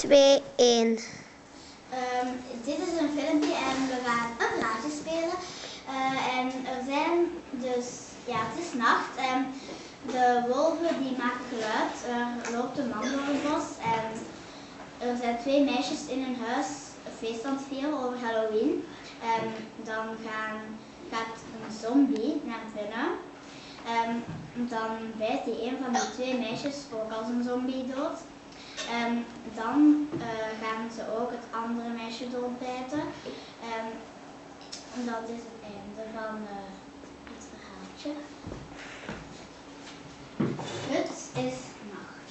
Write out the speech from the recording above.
2, 1. Dit is een filmpje en we gaan een praatje spelen. En er zijn dus, ja, het is nacht en de wolven die maken geluid. Er loopt een man door het bos en er zijn 2 meisjes in hun huis een feest aan het vieren over Halloween. En dan gaat een zombie naar binnen. En dan bijt die een van die 2 meisjes ook als een zombie dood. En dan gaan ze ook het andere meisje doodbijten. En dat is het einde van het verhaaltje. Het is nacht.